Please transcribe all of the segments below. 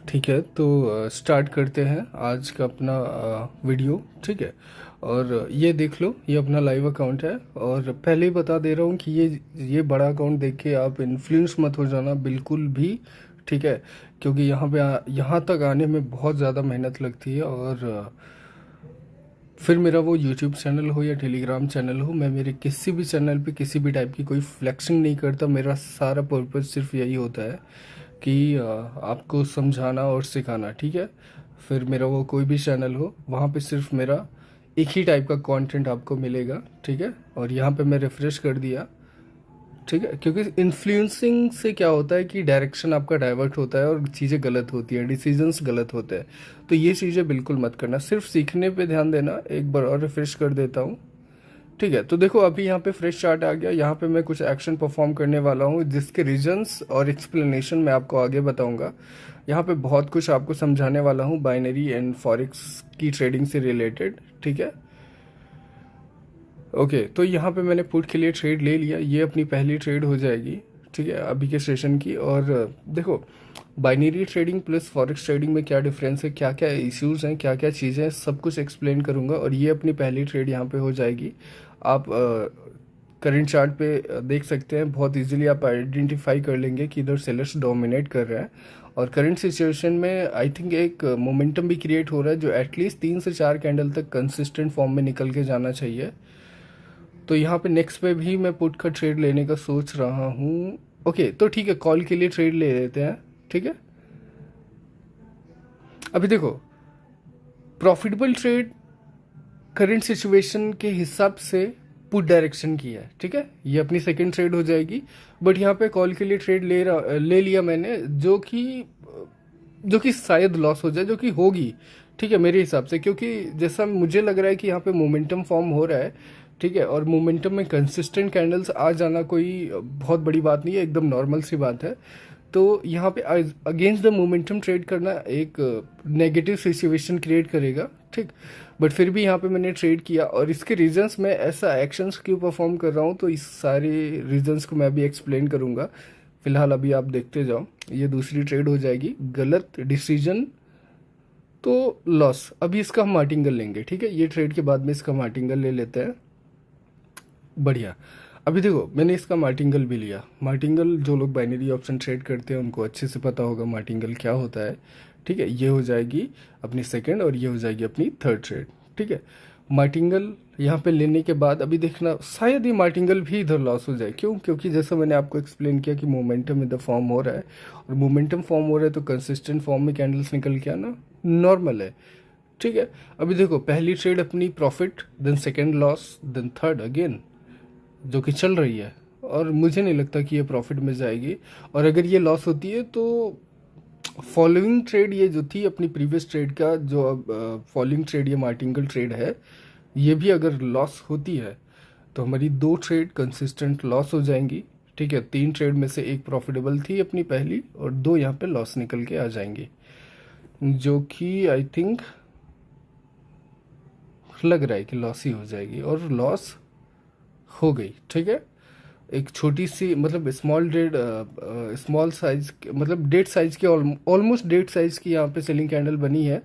ठीक है, तो स्टार्ट करते हैं आज का अपना वीडियो। ठीक है, और ये देख लो, ये अपना लाइव अकाउंट है। और पहले ही बता दे रहा हूँ कि ये बड़ा अकाउंट देख के आप इन्फ्लुएंस मत हो जाना बिल्कुल भी। ठीक है, क्योंकि यहाँ तक आने में बहुत ज़्यादा मेहनत लगती है। और फिर मेरा वो यूट्यूब चैनल हो या टेलीग्राम चैनल हो, मैं मेरे किसी भी चैनल पे किसी भी टाइप की कोई फ्लेक्सिंग नहीं करता। मेरा सारा पर्पज़ सिर्फ यही होता है कि आपको समझाना और सिखाना। ठीक है, फिर मेरा वो कोई भी चैनल हो, वहाँ पे सिर्फ मेरा एक ही टाइप का कंटेंट आपको मिलेगा। ठीक है, और यहाँ पे मैं रिफ़्रेश कर दिया। ठीक है, क्योंकि इन्फ्लुएंसिंग से क्या होता है कि डायरेक्शन आपका डाइवर्ट होता है और चीज़ें गलत होती हैं, डिसीजंस गलत होते हैं। तो ये चीज़ें बिल्कुल मत करना, सिर्फ सीखने पे ध्यान देना। एक बार और रिफ्रेश कर देता हूँ। ठीक है, तो देखो अभी यहाँ पे फ्रेश चार्ट आ गया। यहाँ पे मैं कुछ एक्शन परफॉर्म करने वाला हूँ जिसके रीजंस और एक्सप्लेनेशन मैं आपको आगे बताऊंगा। यहाँ पे बहुत कुछ आपको समझाने वाला हूँ बाइनरी एंड फॉरेक्स की ट्रेडिंग से रिलेटेड। ठीक है, ओके, तो यहाँ पे मैंने पुट के लिए ट्रेड ले लिया। ये अपनी पहली ट्रेड हो जाएगी। ठीक है, अभी के सेशन की। और देखो, binary trading plus forex trading में क्या डिफरेंस है, क्या क्या इश्यूज हैं, क्या क्या चीज़ें हैं, सब कुछ एक्सप्लेन करूंगा। और ये अपनी पहली ट्रेड यहाँ पे हो जाएगी। आप करंट चार्ट पे देख सकते हैं, बहुत इजीली आप आइडेंटिफाई कर लेंगे कि इधर सेलर्स डोमिनेट कर रहे हैं। और करंट सिचुएशन में आई थिंक एक मोमेंटम भी क्रिएट हो रहा है जो एटलीस्ट 3 से 4 कैंडल तक कंसिस्टेंट फॉर्म में निकल के जाना चाहिए। तो यहाँ पे नेक्स्ट पे भी मैं पुट का ट्रेड लेने का सोच रहा हूँ। ओके, तो ठीक है, कॉल के लिए ट्रेड ले लेते हैं। ठीक है, अभी देखो, प्रॉफिटेबल ट्रेड करंट सिचुएशन के हिसाब से पुट डायरेक्शन की है। ठीक है, ये अपनी सेकंड ट्रेड हो जाएगी। बट यहाँ पे कॉल के लिए ट्रेड ले लिया मैंने, जो कि शायद लॉस हो जाए, जो कि होगी। ठीक है, मेरे हिसाब से, क्योंकि जैसा मुझे लग रहा है कि यहाँ पे मोमेंटम फॉर्म हो रहा है। ठीक है, और मोमेंटम में कंसिस्टेंट कैंडल्स आ जाना कोई बहुत बड़ी बात नहीं है, एकदम नॉर्मल सी बात है। तो यहाँ पे अगेंस्ट द मोमेंटम ट्रेड करना एक नेगेटिव सिचुएशन क्रिएट करेगा। ठीक, बट फिर भी यहाँ पे मैंने ट्रेड किया। और इसके रीजंस मैं ऐसा एक्शंस क्यों परफॉर्म कर रहा हूँ, तो इस सारे रीजंस को मैं अभी एक्सप्लेन करूँगा। फिलहाल अभी आप देखते जाओ। ये दूसरी ट्रेड हो जाएगी, गलत डिसीजन तो लॉस। अभी इसका हम मार्टिंगल लेंगे। ठीक है, ये ट्रेड के बाद में इसका मार्टिंगल ले लेते हैं। बढ़िया, अभी देखो मैंने इसका मार्टिंगल भी लिया। मार्टिंगल, जो लोग बाइनरी ऑप्शन ट्रेड करते हैं उनको अच्छे से पता होगा मार्टिंगल क्या होता है। ठीक है, ये हो जाएगी अपनी सेकंड और ये हो जाएगी अपनी थर्ड ट्रेड। ठीक है, मार्टिंगल यहाँ पे लेने के बाद अभी देखना, शायद ये मार्टिंगल भी इधर लॉस हो जाए। क्यों? क्योंकि जैसा मैंने आपको एक्सप्लेन किया कि मोमेंटम इधर फॉर्म हो रहा है। और मोमेंटम फॉर्म हो रहा है तो कंसिस्टेंट फॉर्म में कैंडल्स निकल के आना नॉर्मल है। ठीक है, अभी देखो, पहली ट्रेड अपनी profit, then second loss, then third again, जो कि चल रही है। और मुझे नहीं लगता कि ये प्रॉफिट में जाएगी। और अगर ये लॉस होती है तो फॉलोइंग ट्रेड, ये जो थी अपनी प्रीवियस ट्रेड का जो अब फॉलोइंग ट्रेड, ये मार्टिंगल ट्रेड है, ये भी अगर लॉस होती है तो हमारी 2 ट्रेड कंसिस्टेंट लॉस हो जाएंगी। ठीक है, 3 ट्रेड में से एक प्रॉफिटेबल थी अपनी पहली, और 2 यहाँ पे लॉस निकल के आ जाएंगी, जो कि आई थिंक लग रहा है कि लॉस ही हो जाएगी। और लॉस हो गई। ठीक है, एक छोटी सी, मतलब स्मॉल डेट, स्मॉल साइज, मतलब डेट साइज की, ऑलमोस्ट डेट साइज की यहाँ पे सेलिंग कैंडल बनी है।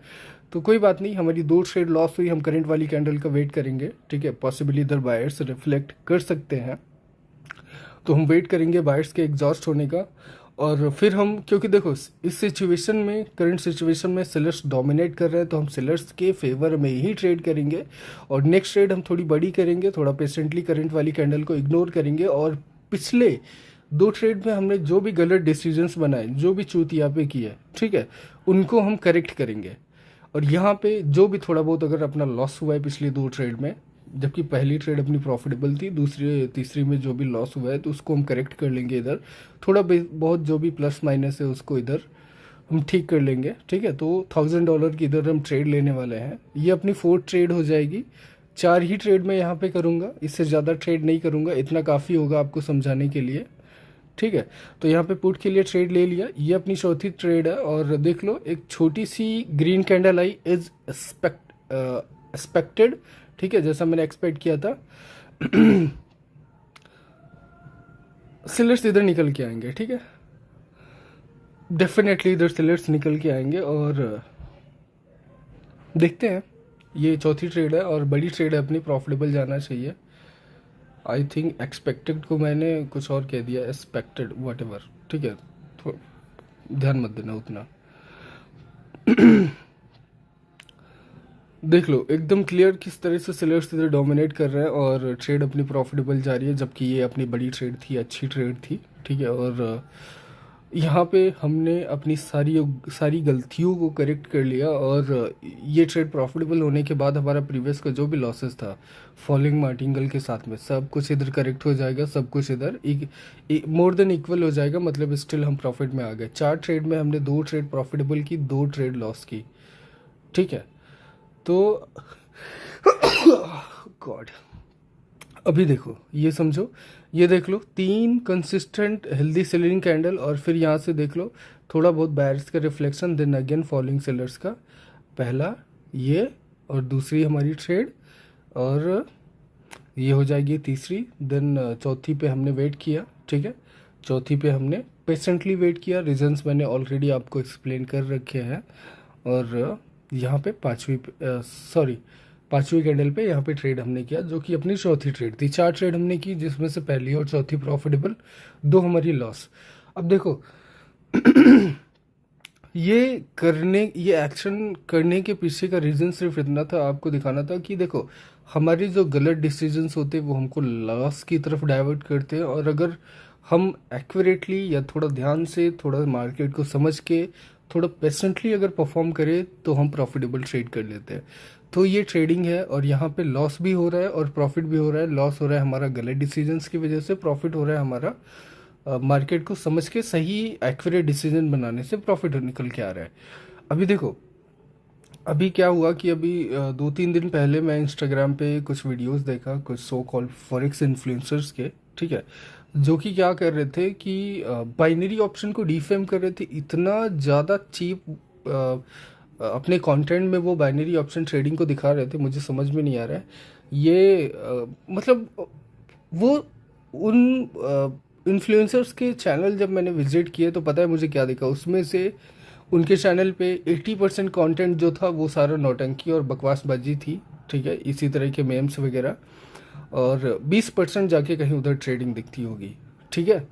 तो कोई बात नहीं, हमारी 2 ट्रेड लॉस हुई, हम करंट वाली कैंडल का वेट करेंगे। ठीक है, पॉसिबली इधर बायर्स रिफ्लेक्ट कर सकते हैं, तो हम वेट करेंगे बायर्स के एग्जॉस्ट होने का। और फिर हम, क्योंकि देखो इस सिचुएशन में, करंट सिचुएशन में सेलर्स डोमिनेट कर रहे हैं, तो हम सेलर्स के फेवर में ही ट्रेड करेंगे। और नेक्स्ट ट्रेड हम थोड़ी बड़ी करेंगे, थोड़ा पेशेंटली करंट वाली कैंडल को इग्नोर करेंगे। और पिछले 2 ट्रेड में हमने जो भी गलत डिसीजंस बनाए, जो भी चूतिया पे किए, ठीक है, उनको हम करेक्ट करेंगे। और यहाँ पे जो भी थोड़ा बहुत अगर अपना लॉस हुआ है पिछली 2 ट्रेड में, जबकि पहली ट्रेड अपनी प्रॉफिटेबल थी, दूसरी तीसरी में जो भी लॉस हुआ है तो उसको हम करेक्ट कर लेंगे इधर। थोड़ा बहुत जो भी प्लस माइनस है उसको इधर हम ठीक कर लेंगे। ठीक है, तो $1000 की इधर हम ट्रेड लेने वाले हैं। ये अपनी 4th ट्रेड हो जाएगी। 4 ही ट्रेड मैं यहाँ पे करूँगा, इससे ज़्यादा ट्रेड नहीं करूँगा, इतना काफ़ी होगा आपको समझाने के लिए। ठीक है, तो यहाँ पे पुट के लिए ट्रेड ले लिया। ये अपनी चौथी ट्रेड है। और देख लो, एक छोटी सी ग्रीन कैंडल आई, इज एक्सपेक्टेड। ठीक है, जैसा मैंने एक्सपेक्ट किया था। सेलर्स इधर निकल के आएंगे। ठीक है, डेफिनेटली इधर सेलर्स निकल के आएंगे और देखते हैं। ये चौथी ट्रेड है और बड़ी ट्रेड है अपनी, प्रॉफिटेबल जाना चाहिए। आई थिंक एक्सपेक्टेड को मैंने कुछ और कह दिया, एक्सपेक्टेड वट एवर, ठीक है, तो ध्यान मत देना उतना। देख लो एकदम क्लियर किस तरह से सेलर्स इधर डोमिनेट कर रहे हैं और ट्रेड अपनी प्रॉफिटेबल जा रही है, जबकि ये अपनी बड़ी ट्रेड थी, अच्छी ट्रेड थी, ठीक है। और यहाँ पे हमने अपनी सारी गलतियों को करेक्ट कर लिया और ये ट्रेड प्रॉफिटेबल होने के बाद हमारा प्रीवियस का जो भी लॉसेस था फॉलिंग मार्टिंगल के साथ में, सब कुछ इधर करेक्ट हो जाएगा, सब कुछ इधर मोर देन इक्वल हो जाएगा, मतलब स्टिल हम प्रॉफिट में आ गए। 4 ट्रेड में हमने 2 ट्रेड प्रॉफिटेबल की, 2 ट्रेड लॉस की, ठीक है। तो गॉड, अभी देखो ये समझो, ये देख लो 3 कंसिस्टेंट हेल्दी सेलिंग कैंडल और फिर यहाँ से देख लो थोड़ा बहुत बायर्स का reflection, then again falling sellers का, पहला ये और दूसरी हमारी ट्रेड, और ये हो जाएगी तीसरी, देन चौथी पे हमने वेट किया, ठीक है। चौथी पे हमने पेशेंटली वेट किया, रीजंस मैंने ऑलरेडी आपको एक्सप्लेन कर रखे हैं। और यहाँ पे पांचवी कैंडल पे यहाँ पे ट्रेड हमने किया, जो कि अपनी चौथी ट्रेड थी। 4 ट्रेड हमने की, जिसमें से पहली और चौथी प्रॉफिटेबल, 2 हमारी लॉस। अब देखो ये एक्शन करने के पीछे का रीज़न सिर्फ इतना था, आपको दिखाना था कि देखो हमारी जो गलत डिसीजंस होते हैं वो हमको लॉस की तरफ डाइवर्ट करते हैं, और अगर हम एक्यूरेटली या थोड़ा ध्यान से, थोड़ा मार्केट को समझ के, थोड़ा पेशेंटली अगर परफॉर्म करें तो हम प्रॉफिटेबल ट्रेड कर लेते हैं। तो ये ट्रेडिंग है और यहाँ पे लॉस भी हो रहा है और प्रॉफिट भी हो रहा है। लॉस हो रहा है हमारा गलत डिसीजंस की वजह से, प्रॉफिट हो रहा है हमारा मार्केट को समझ के सही एक्यूरेट डिसीजन बनाने से प्रॉफिट निकल के आ रहा है। अभी देखो अभी क्या हुआ कि अभी 2-3 दिन पहले मैं इंस्टाग्राम पे कुछ वीडियोस देखा, कुछ सो कॉल्ड फॉरेक्स इन्फ्लुएंसर्स के, ठीक है, जो कि क्या कर रहे थे कि बाइनरी ऑप्शन को डिफेम कर रहे थे, इतना ज़्यादा चीप अपने कंटेंट में वो बाइनरी ऑप्शन ट्रेडिंग को दिखा रहे थे, मुझे समझ में नहीं आ रहा है ये मतलब वो उन इन्फ्लुएंसर्स के चैनल जब मैंने विजिट किए तो पता है मुझे क्या दिखा, उसमें से उनके चैनल पे 80% कंटेंट जो था वो सारा नौटंकी और बकवासबाजी थी, ठीक है, इसी तरह के मेम्स वगैरह, और 20% जाके कहीं उधर ट्रेडिंग दिखती होगी, ठीक है।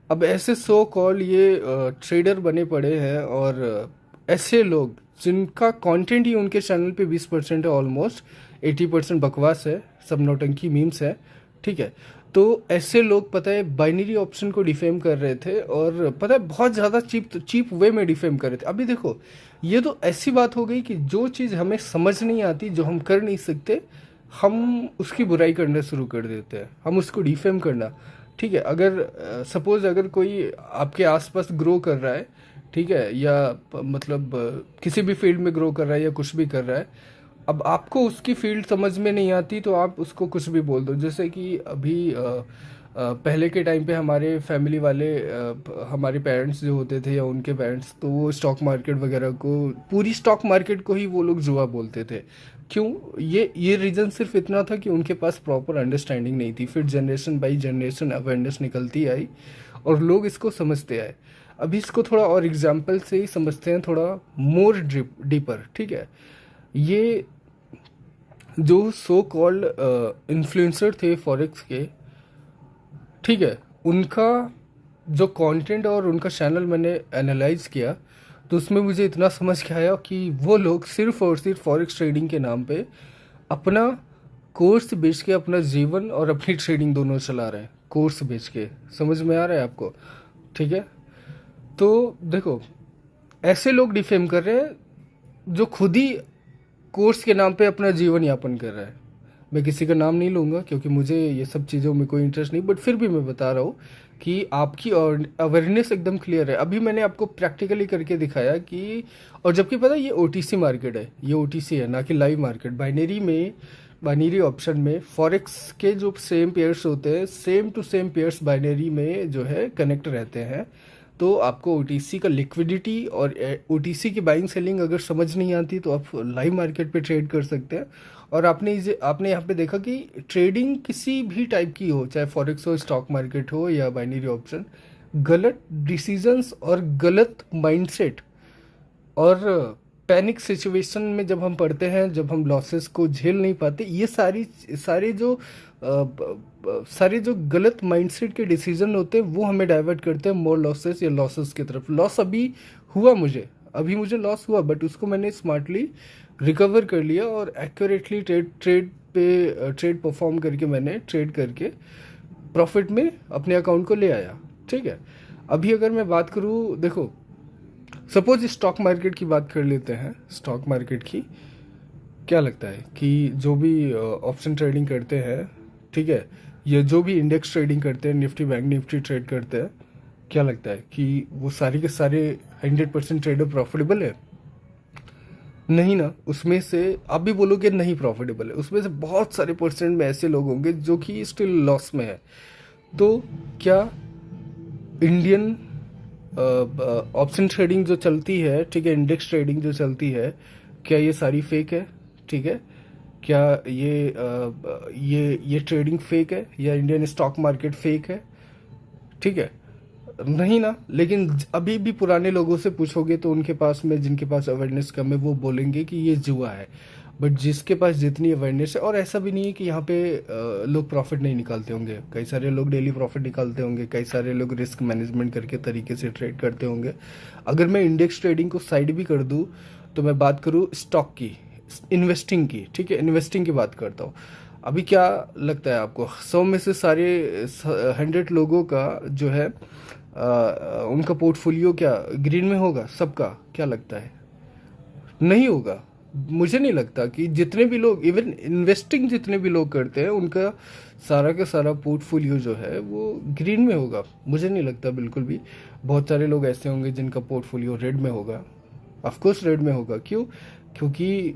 अब ऐसे सो कॉल ये ट्रेडर बने पड़े हैं और ऐसे लोग जिनका कंटेंट ही उनके चैनल पे 20% है, ऑलमोस्ट 80% बकवास है, सब नौटंकी मीम्स है, ठीक है। तो ऐसे लोग पता है बाइनरी ऑप्शन को डिफेम कर रहे थे और पता है बहुत ज़्यादा चीप वे में डिफेम कर रहे थे। अभी देखो ये तो ऐसी बात हो गई कि जो चीज़ हमें समझ नहीं आती, जो हम कर नहीं सकते, हम उसकी बुराई करना शुरू कर देते हैं, हम उसको डिफेम करना, ठीक है। अगर सपोज अगर कोई आपके आसपास ग्रो कर रहा है, ठीक है, या मतलब किसी भी फील्ड में ग्रो कर रहा है या कुछ भी कर रहा है, अब आपको उसकी फील्ड समझ में नहीं आती तो आप उसको कुछ भी बोल दो। जैसे कि अभी पहले के टाइम पे हमारे फैमिली वाले हमारे पेरेंट्स जो होते थे या उनके पेरेंट्स, तो वो स्टॉक मार्केट वगैरह को, पूरी स्टॉक मार्केट को ही वो लोग जुआ बोलते थे। क्यों? ये रीज़न सिर्फ इतना था कि उनके पास प्रॉपर अंडरस्टैंडिंग नहीं थी। फिर जनरेशन बाई जनरेशन अवेयरनेस निकलती आई और लोग इसको समझते आए। अभी इसको थोड़ा और एग्जाम्पल से ही समझते हैं, थोड़ा मोर डीपर, ठीक है। ये जो सो कॉल्ड इन्फ्लुएंसर थे फॉरेक्स के, ठीक है, उनका जो कंटेंट और उनका चैनल मैंने एनालाइज किया तो उसमें मुझे इतना समझ के आया कि वो लोग सिर्फ और सिर्फ फॉरेक्स ट्रेडिंग के नाम पे अपना कोर्स बेच के अपना जीवन और अपनी ट्रेडिंग दोनों चला रहे हैं, कोर्स बेच के। समझ में आ रहा है आपको? ठीक है, तो देखो ऐसे लोग डिफेम कर रहे हैं जो खुद ही कोर्स के नाम पे अपना जीवन यापन कर रहा है। मैं किसी का नाम नहीं लूँगा क्योंकि मुझे ये सब चीज़ों में कोई इंटरेस्ट नहीं, बट फिर भी मैं बता रहा हूँ कि आपकी अवेयरनेस एकदम क्लियर है। अभी मैंने आपको प्रैक्टिकली करके दिखाया कि, और जबकि पता है ये ओटीसी मार्केट है, ये ओटीसी है ना कि लाइव मार्केट। बाइनरी ऑप्शन में फॉरेक्स के जो सेम पेयर्स होते हैं, same to same pairs binary में जो है कनेक्ट रहते हैं। तो आपको ओटीसी का लिक्विडिटी और ओटीसी की बाइंग सेलिंग अगर समझ नहीं आती तो आप लाइव मार्केट पे ट्रेड कर सकते हैं। और आपने यहाँ पे देखा कि ट्रेडिंग किसी भी टाइप की हो, चाहे फॉरेक्स हो, स्टॉक मार्केट हो या बाइनरी ऑप्शन, गलत डिसीजंस और गलत माइंडसेट और पैनिक सिचुएशन में जब हम पढ़ते हैं, जब हम लॉसेस को झेल नहीं पाते, ये सारे जो गलत माइंडसेट के डिसीजन होते हैं वो हमें डाइवर्ट करते हैं मोर लॉसेस या लॉसेस की तरफ। लॉस अभी मुझे लॉस हुआ, बट उसको मैंने स्मार्टली रिकवर कर लिया और एक्यूरेटली ट्रेड परफॉर्म करके मैंने ट्रेड करके प्रॉफिट में अपने अकाउंट को ले आया। ठीक है, अभी अगर मैं बात करूँ, देखो सपोज स्टॉक मार्केट की बात कर लेते हैं। स्टॉक मार्केट की क्या लगता है कि जो भी ऑप्शन ट्रेडिंग करते हैं, ठीक है, या जो भी इंडेक्स ट्रेडिंग करते हैं, निफ्टी बैंक निफ्टी ट्रेड करते हैं, क्या लगता है कि वो सारे के सारे 100% ट्रेडर प्रॉफिटेबल है? नहीं ना। उसमें से आप भी बोलोगे नहीं प्रॉफिटेबल है, उसमें से बहुत सारे परसेंट में ऐसे लोग होंगे जो कि स्टिल लॉस में है। तो क्या इंडियन ऑप्शन ट्रेडिंग जो चलती है, ठीक है, इंडेक्स ट्रेडिंग जो चलती है, क्या ये सारी फेक है? ठीक है, क्या ये ट्रेडिंग फेक है या इंडियन स्टॉक मार्केट फेक है? ठीक है, नहीं ना। लेकिन अभी भी पुराने लोगों से पूछोगे तो उनके पास में, जिनके पास अवेयरनेस कम है, वो बोलेंगे कि ये जुआ है। बट जिसके पास जितनी अवेयरनेस है, और ऐसा भी नहीं है कि यहाँ पे लोग प्रॉफिट नहीं निकालते होंगे, कई सारे लोग डेली प्रॉफिट निकालते होंगे, कई सारे लोग रिस्क मैनेजमेंट करके तरीके से ट्रेड करते होंगे। अगर मैं इंडेक्स ट्रेडिंग को साइड भी कर दूँ तो मैं बात करूँ स्टॉक की, इन्वेस्टिंग की, ठीक है, इन्वेस्टिंग की बात करता हूँ। अभी क्या लगता है आपको, 100 में से सारे 100 लोगों का जो है उनका पोर्टफोलियो क्या ग्रीन में होगा? सबका क्या लगता है? नहीं होगा। मुझे नहीं लगता कि जितने भी लोग, इवन इन्वेस्टिंग जितने भी लोग करते हैं, उनका सारा का सारा पोर्टफोलियो जो है वो ग्रीन में होगा। मुझे नहीं लगता बिल्कुल भी। बहुत सारे लोग ऐसे होंगे जिनका पोर्टफोलियो रेड में होगा। ऑफ कोर्स रेड में होगा। क्यों? क्योंकि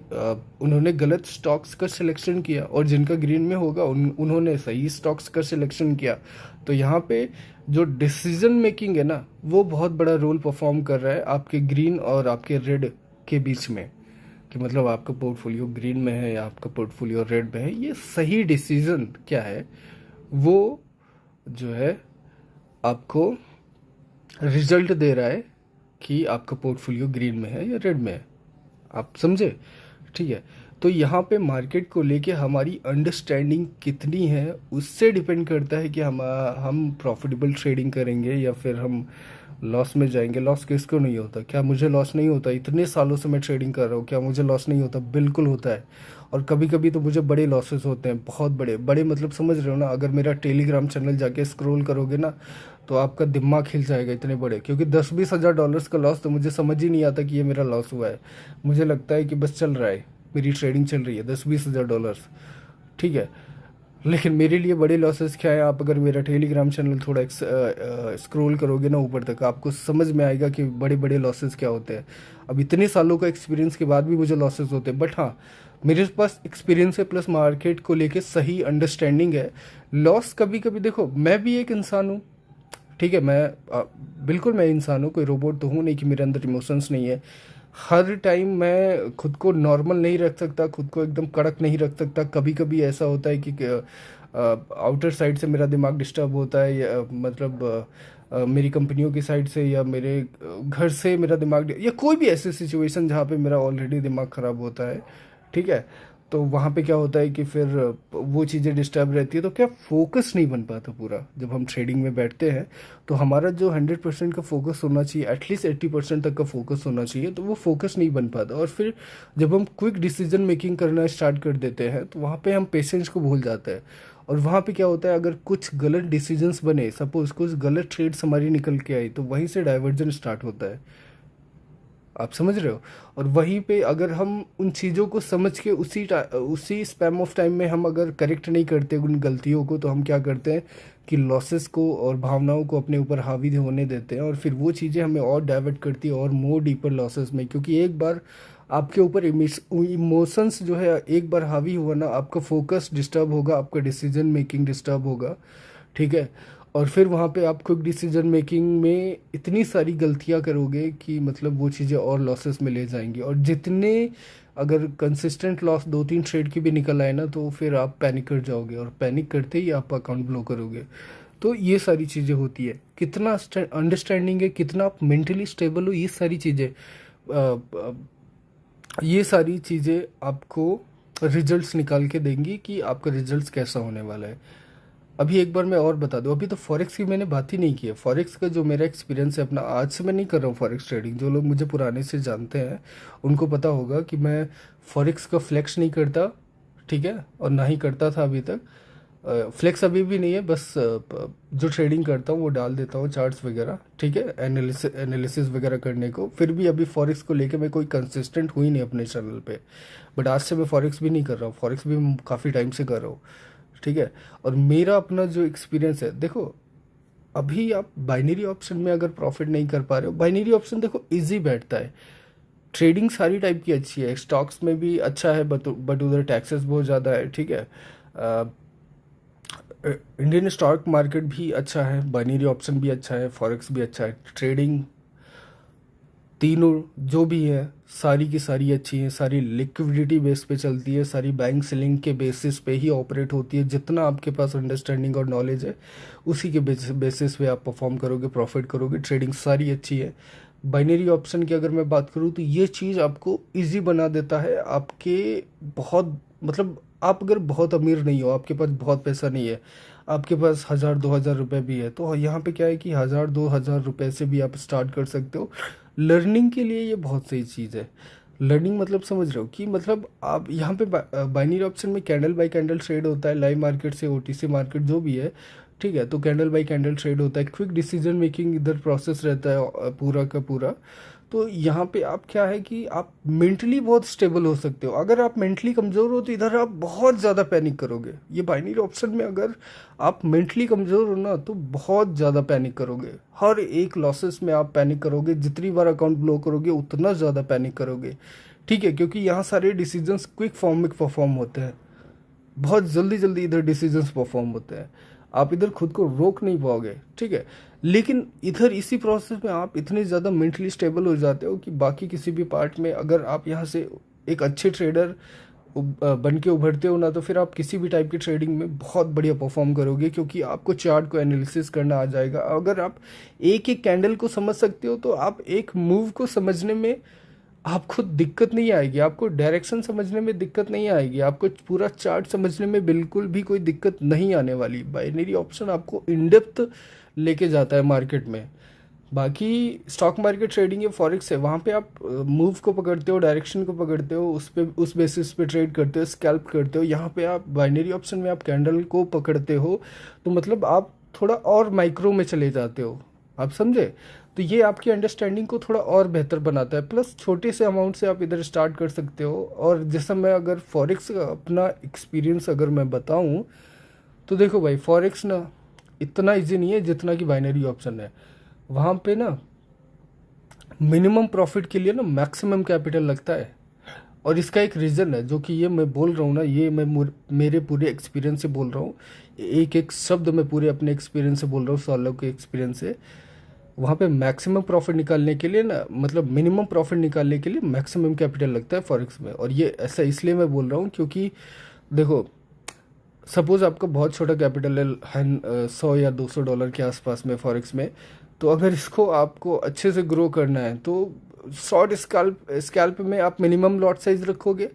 उन्होंने गलत स्टॉक्स का सिलेक्शन किया, और जिनका ग्रीन में होगा उन्होंने सही स्टॉक्स का सिलेक्शन किया। तो यहाँ पे जो डिसीजन मेकिंग है ना, वो बहुत बड़ा रोल परफॉर्म कर रहा है आपके ग्रीन और आपके रेड के बीच में, कि मतलब आपका पोर्टफोलियो ग्रीन में है या आपका पोर्टफोलियो रेड में है। ये सही डिसीजन क्या है, वो जो है आपको रिजल्ट दे रहा है कि आपका पोर्टफोलियो ग्रीन में है या रेड में है। आप समझे? ठीक है, तो यहाँ पे मार्केट को लेके हमारी अंडरस्टैंडिंग कितनी है, उससे डिपेंड करता है कि हम प्रॉफिटेबल ट्रेडिंग करेंगे या फिर हम लॉस में जाएंगे। लॉस किसको नहीं होता? क्या मुझे लॉस नहीं होता? इतने सालों से मैं ट्रेडिंग कर रहा हूँ, क्या मुझे लॉस नहीं होता? बिल्कुल होता है। और कभी कभी तो मुझे बड़े लॉसेस होते हैं, बहुत बड़े बड़े, मतलब समझ रहे हो ना। अगर मेरा टेलीग्राम चैनल जाके स्क्रॉल करोगे ना तो आपका दिमाग हिल जाएगा, इतने बड़े। क्योंकि 10-20 हज़ार डॉलर्स का लॉस तो मुझे समझ ही नहीं आता कि ये मेरा लॉस हुआ है। मुझे लगता है कि बस चल रहा है, मेरी ट्रेडिंग चल रही है, 10-20 हज़ार डॉलर्स। ठीक है, लेकिन मेरे लिए बड़े लॉसेस क्या है, आप अगर मेरा टेलीग्राम चैनल थोड़ा स्क्रॉल करोगे ना ऊपर तक, आपको समझ में आएगा कि बड़े बड़े लॉसेस क्या होते हैं। अब इतने सालों का एक्सपीरियंस के बाद भी मुझे लॉसेस होते हैं, बट हाँ, मेरे पास एक्सपीरियंस है, प्लस मार्केट को लेके सही अंडरस्टैंडिंग है। लॉस कभी कभी, देखो मैं भी एक इंसान हूँ, ठीक है, बिल्कुल मैं इंसान हूँ, कोई रोबोट तो हूँ नहीं कि मेरे अंदर इमोशंस नहीं है। हर टाइम मैं खुद को नॉर्मल नहीं रख सकता, खुद को एकदम कड़क नहीं रख सकता। कभी कभी ऐसा होता है कि आउटर साइड से मेरा दिमाग डिस्टर्ब होता है, या मतलब मेरी कंपनियों की साइड से, या मेरे घर से मेरा दिमाग, या कोई भी ऐसी सिचुएशन जहाँ पे मेरा ऑलरेडी दिमाग ख़राब होता है। ठीक है, तो वहाँ पे क्या होता है कि फिर वो चीज़ें डिस्टर्ब रहती है, तो क्या फोकस नहीं बन पाता पूरा। जब हम ट्रेडिंग में बैठते हैं तो हमारा जो 100% का फोकस होना चाहिए, एटलीस्ट 80% तक का फोकस होना चाहिए, तो वो फोकस नहीं बन पाता। और फिर जब हम क्विक डिसीजन मेकिंग करना स्टार्ट कर देते हैं तो वहाँ पे हम पेशेंस को भूल जाते हैं। और वहाँ पे क्या होता है, अगर कुछ गलत डिसीजंस बने, सपोज कुछ गलत ट्रेड्स हमारी निकल के आई, तो वहीं से डाइवर्जन स्टार्ट होता है। आप समझ रहे हो? और वहीं पे अगर हम उन चीज़ों को समझ के उसी स्पैम ऑफ टाइम में हम अगर करेक्ट नहीं करते उन गलतियों को, तो हम क्या करते हैं कि लॉसेस को और भावनाओं को अपने ऊपर हावी होने देते हैं, और फिर वो चीज़ें हमें और डाइवर्ट करती है और मोर डीपर लॉसेस में। क्योंकि एक बार आपके ऊपर इमोशंस जो है एक बार हावी हुआ ना, आपका फोकस डिस्टर्ब होगा, आपका डिसीजन मेकिंग डिस्टर्ब होगा। ठीक है, और फिर वहाँ पे आप क्विक डिसीजन मेकिंग में इतनी सारी गलतियाँ करोगे कि मतलब वो चीज़ें और लॉसेस में ले जाएंगी। और जितने अगर कंसिस्टेंट लॉस 2-3 ट्रेड की भी निकल आए ना, तो फिर आप पैनिक कर जाओगे, और पैनिक करते ही आप अकाउंट ब्लो करोगे। तो ये सारी चीज़ें होती है, कितना अंडरस्टैंडिंग है, कितना आप मेंटली स्टेबल हो, ये सारी चीज़ें आपको रिजल्ट्स निकाल के देंगी कि आपका रिजल्ट्स कैसा होने वाला है। अभी एक बार मैं और बता दूं, अभी तो फॉरेक्स की मैंने बात ही नहीं की है। फॉरेक्स का जो मेरा एक्सपीरियंस है अपना, आज से मैं नहीं कर रहा हूँ फॉरेक्स ट्रेडिंग। जो लोग मुझे पुराने से जानते हैं उनको पता होगा कि मैं फॉरेक्स का फ्लेक्स नहीं करता, ठीक है, और ना ही करता था अभी तक। फ्लेक्स अभी भी नहीं है, बस जो ट्रेडिंग करता हूँ वो डाल देता हूँ चार्ट्स वगैरह, ठीक है, एनालिसिस वगैरह करने को। फिर भी अभी फॉरेक्स को लेके मैं कोई कंसिस्टेंट हुई नहीं अपने चैनल पे। बट आज से मैं फॉरेक्स भी नहीं कर रहा हूँ, फॉरेक्स भी काफ़ी टाइम से कर रहा हूँ, ठीक है। और मेरा अपना जो एक्सपीरियंस है, देखो अभी आप बाइनरी ऑप्शन में अगर प्रॉफिट नहीं कर पा रहे हो, बाइनरी ऑप्शन देखो इजी बैठता है। ट्रेडिंग सारी टाइप की अच्छी है, स्टॉक्स में भी अच्छा है, बट उधर टैक्सेस बहुत ज़्यादा है, ठीक है। इंडियन स्टॉक मार्केट भी अच्छा है, बाइनरी ऑप्शन भी अच्छा है, फॉरेक्स भी अच्छा है। ट्रेडिंग तीनों जो भी है सारी की सारी अच्छी है, सारी लिक्विडिटी बेस पे चलती है, सारी बैंक सेलिंग के बेसिस पे ही ऑपरेट होती है। जितना आपके पास अंडरस्टैंडिंग और नॉलेज है उसी के बेसिस पे आप परफॉर्म करोगे, प्रॉफिट करोगे। ट्रेडिंग सारी अच्छी है। बाइनरी ऑप्शन की अगर मैं बात करूँ तो ये चीज़ आपको इजी बना देता है आपके, बहुत मतलब आप अगर बहुत अमीर नहीं हो, आपके पास बहुत पैसा नहीं है, आपके पास 1,000-2,000 रुपये भी है, तो यहाँ पे क्या है कि 1,000-2,000 रुपये से भी आप स्टार्ट कर सकते हो। लर्निंग के लिए ये बहुत सही चीज़ है। लर्निंग मतलब समझ रहे हो कि मतलब आप यहाँ पे बाइनरी ऑप्शन में कैंडल बाय कैंडल ट्रेड होता है, लाइव मार्केट से ओटीसी मार्केट जो भी है, ठीक है। तो कैंडल बाय कैंडल ट्रेड होता है, क्विक डिसीजन मेकिंग इधर प्रोसेस रहता है पूरा का पूरा। तो यहाँ पे आप क्या है कि आप मेंटली बहुत स्टेबल हो सकते हो। अगर आप मेंटली कमज़ोर हो तो इधर आप बहुत ज़्यादा पैनिक करोगे। ये बाइनरी ऑप्शन में अगर आप मेंटली कमज़ोर हो ना तो बहुत ज़्यादा पैनिक करोगे। हर एक लॉसेस में आप पैनिक करोगे, जितनी बार अकाउंट ब्लो करोगे उतना ज़्यादा पैनिक करोगे, ठीक है। क्योंकि यहाँ सारे डिसीजंस क्विक फॉर्म में परफॉर्म होते हैं, बहुत जल्दी जल्दी इधर डिसीजंस परफॉर्म होते हैं, आप इधर खुद को रोक नहीं पाओगे, ठीक है। लेकिन इधर इसी प्रोसेस में आप इतने ज़्यादा मेंटली स्टेबल हो जाते हो कि बाकी किसी भी पार्ट में अगर आप यहाँ से एक अच्छे ट्रेडर बन के उभरते हो ना, तो फिर आप किसी भी टाइप की ट्रेडिंग में बहुत बढ़िया परफॉर्म करोगे, क्योंकि आपको चार्ट को एनालिसिस करना आ जाएगा। अगर आप एक एक कैंडल को समझ सकते हो तो आप एक मूव को समझने में आपको दिक्कत नहीं आएगी, आपको डायरेक्शन समझने में दिक्कत नहीं आएगी, आपको पूरा चार्ट समझने में बिल्कुल भी कोई दिक्कत नहीं आने वाली। बाइनरी ऑप्शन आपको इन डेप्थ लेके जाता है मार्केट में। बाकी स्टॉक मार्केट ट्रेडिंग या फॉरेक्स है, वहाँ पे आप मूव को पकड़ते हो, डायरेक्शन को पकड़ते हो, उस पे उस बेसिस पे ट्रेड करते हो, स्कैल्प करते हो। यहाँ पे आप बाइनरी ऑप्शन में आप कैंडल को पकड़ते हो, तो मतलब आप थोड़ा और माइक्रो में चले जाते हो, आप समझे। तो ये आपकी अंडरस्टैंडिंग को थोड़ा और बेहतर बनाता है। प्लस छोटे से अमाउंट से आप इधर स्टार्ट कर सकते हो। और जैसा मैं अगर फॉरेक्स का अपना एक्सपीरियंस अगर मैं बताऊं तो देखो भाई, फॉरेक्स ना इतना इजी नहीं है जितना कि बाइनरी ऑप्शन है। वहाँ पे ना मिनिमम प्रॉफिट के लिए ना मैक्सिमम कैपिटल लगता है। और इसका एक रीज़न है, जो कि ये मैं बोल रहा हूँ ना, ये मैं मेरे पूरे एक्सपीरियंस से बोल रहा हूँ, एक एक शब्द मैं पूरे अपने एक्सपीरियंस से बोल रहा हूँ, सालों के एक्सपीरियंस से। वहाँ पे मैक्सिमम प्रॉफिट निकालने के लिए ना, मतलब मिनिमम प्रॉफिट निकालने के लिए मैक्सिमम कैपिटल लगता है फॉरेक्स में। और ये ऐसा इसलिए मैं बोल रहा हूँ क्योंकि देखो, सपोज आपका बहुत छोटा कैपिटल है 100 या 200 डॉलर के आसपास में फॉरेक्स में, तो अगर इसको आपको अच्छे से ग्रो करना है तो शॉर्ट स्कैल्प में आप मिनिमम लॉट साइज रखोगे,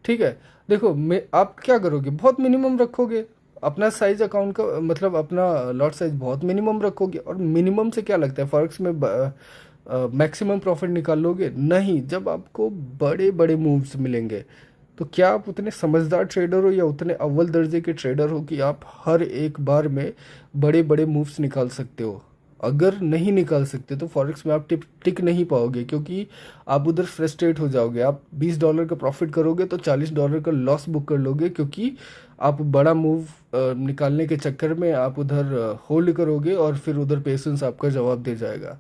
ठीक है। देखो आप क्या करोगे, बहुत मिनिमम रखोगे अपना साइज अकाउंट का, मतलब अपना लॉट साइज बहुत मिनिमम रखोगे। और मिनिमम से क्या लगता है फॉरेक्स में मैक्सिमम प्रॉफिट निकाल लोगे? नहीं, जब आपको बड़े बड़े मूव्स मिलेंगे तो क्या आप उतने समझदार ट्रेडर हो या उतने अव्वल दर्जे के ट्रेडर हो कि आप हर एक बार में बड़े बड़े मूव्स निकाल सकते हो? अगर नहीं निकाल सकते तो फॉरेक्स में आप टिक नहीं पाओगे, क्योंकि आप उधर फ्रस्ट्रेट हो जाओगे। आप $20 का प्रॉफिट करोगे तो $40 का लॉस बुक कर लोगे, क्योंकि आप बड़ा मूव निकालने के चक्कर में आप उधर होल्ड करोगे और फिर उधर पेशेंस आपका जवाब दे जाएगा,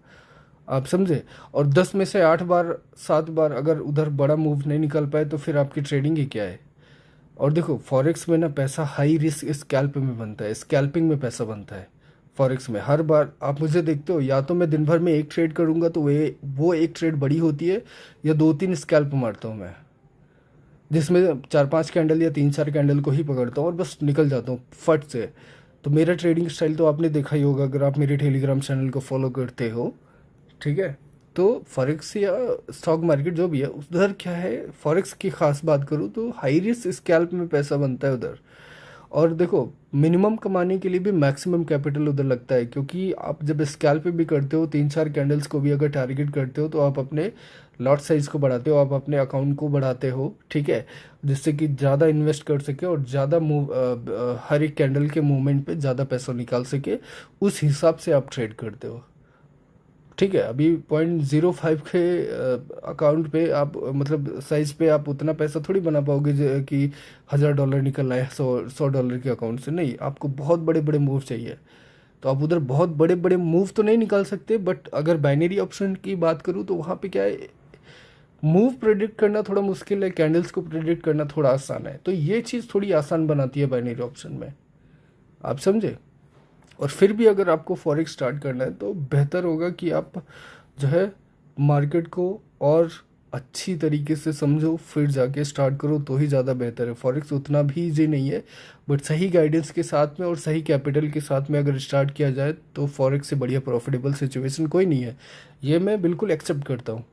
आप समझे। और 10 में से 8 बार 7 बार अगर उधर बड़ा मूव नहीं निकल पाए तो फिर आपकी ट्रेडिंग ही क्या है। और देखो, फॉरेक्स में ना पैसा हाई रिस्क स्कैल्प में बनता है, स्कैल्पिंग में पैसा बनता है फॉरेक्स में। हर बार आप मुझे देखते हो, या तो मैं दिन भर में एक ट्रेड करूंगा तो वो एक ट्रेड बड़ी होती है, या 2-3 स्कैल्प मारता हूँ मैं, जिसमें 4-5 कैंडल या 3-4 कैंडल को ही पकड़ता हूँ और बस निकल जाता हूँ फट से। तो मेरा ट्रेडिंग स्टाइल तो आपने देखा ही होगा अगर आप मेरे टेलीग्राम चैनल को फॉलो करते हो, ठीक है। तो फॉरेक्स या स्टॉक मार्केट जो भी है उधर क्या है, फॉरेक्स की खास बात करूँ तो हाई रिस्क स्कैल्प में पैसा बनता है उधर। और देखो मिनिमम कमाने के लिए भी मैक्सिमम कैपिटल उधर लगता है, क्योंकि आप जब स्कैल्प पे भी करते हो 3-4 कैंडल्स को भी अगर टारगेट करते हो तो आप अपने लॉट साइज को बढ़ाते हो, आप अपने अकाउंट को बढ़ाते हो, ठीक है, जिससे कि ज़्यादा इन्वेस्ट कर सके और ज़्यादा मूव हर एक कैंडल के मूवमेंट पे ज़्यादा पैसा निकाल सके, उस हिसाब से आप ट्रेड करते हो, ठीक है। अभी 0.05 के अकाउंट पे आप मतलब साइज पे आप उतना पैसा थोड़ी बना पाओगे कि $1000 निकल आए 100 डॉलर के अकाउंट से, नहीं, आपको बहुत बड़े बड़े मूव चाहिए। तो आप उधर बहुत बड़े बड़े मूव तो नहीं निकाल सकते, बट अगर बाइनरी ऑप्शन की बात करूँ तो वहाँ पे क्या है, मूव प्रेडिक्ट करना थोड़ा मुश्किल है, कैंडल्स को प्रेडिक्ट करना थोड़ा आसान है, तो ये चीज़ थोड़ी आसान बनाती है बाइनरी ऑप्शन में, आप समझे। और फिर भी अगर आपको फॉरेक्स स्टार्ट करना है तो बेहतर होगा कि आप जो है मार्केट को और अच्छी तरीके से समझो, फिर जाके स्टार्ट करो तो ही ज़्यादा बेहतर है। फॉरेक्स उतना भी इजी नहीं है, बट सही गाइडेंस के साथ में और सही कैपिटल के साथ में अगर स्टार्ट किया जाए तो फॉरेक्स से बढ़िया प्रॉफिटेबल सिचुएशन कोई नहीं है, ये मैं बिल्कुल एक्सेप्ट करता हूँ।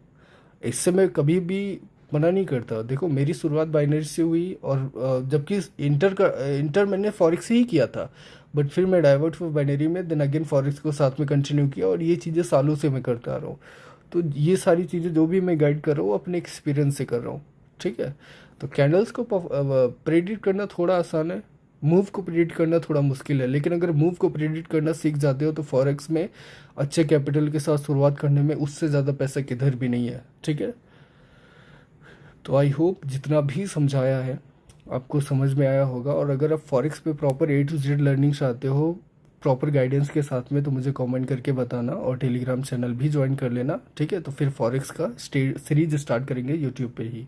इससे मैं कभी भी मना नहीं करता। देखो मेरी शुरुआत बाइनरी से हुई और जबकि इंटर मैंने फॉरेक्स ही किया था, बट फिर मैं डाइवर्ट हुआ बाइनरी में, देन अगेन फॉरेक्स को साथ में कंटिन्यू किया और ये चीज़ें सालों से मैं करता आ रहा हूँ। तो ये सारी चीज़ें जो भी मैं गाइड कर रहा हूँ अपने एक्सपीरियंस से कर रहा हूँ, ठीक है। तो कैंडल्स को प्रेडिक्ट करना थोड़ा आसान है, मूव को प्रेडिक्ट करना थोड़ा मुश्किल है, लेकिन अगर मूव को प्रेडिक्ट करना सीख जाते हो तो फॉरेक्स में अच्छे कैपिटल के साथ शुरुआत करने में उससे ज़्यादा पैसा किधर भी नहीं है, ठीक है। तो आई होप जितना भी समझाया है आपको समझ में आया होगा, और अगर आप फॉरेक्स पे proper A to Z learning चाहते हो प्रॉपर गाइडेंस के साथ में तो मुझे कमेंट करके बताना, और टेलीग्राम चैनल भी ज्वाइन कर लेना, ठीक है। तो फिर फॉरेक्स का सीरीज स्टार्ट करेंगे यूट्यूब पे ही।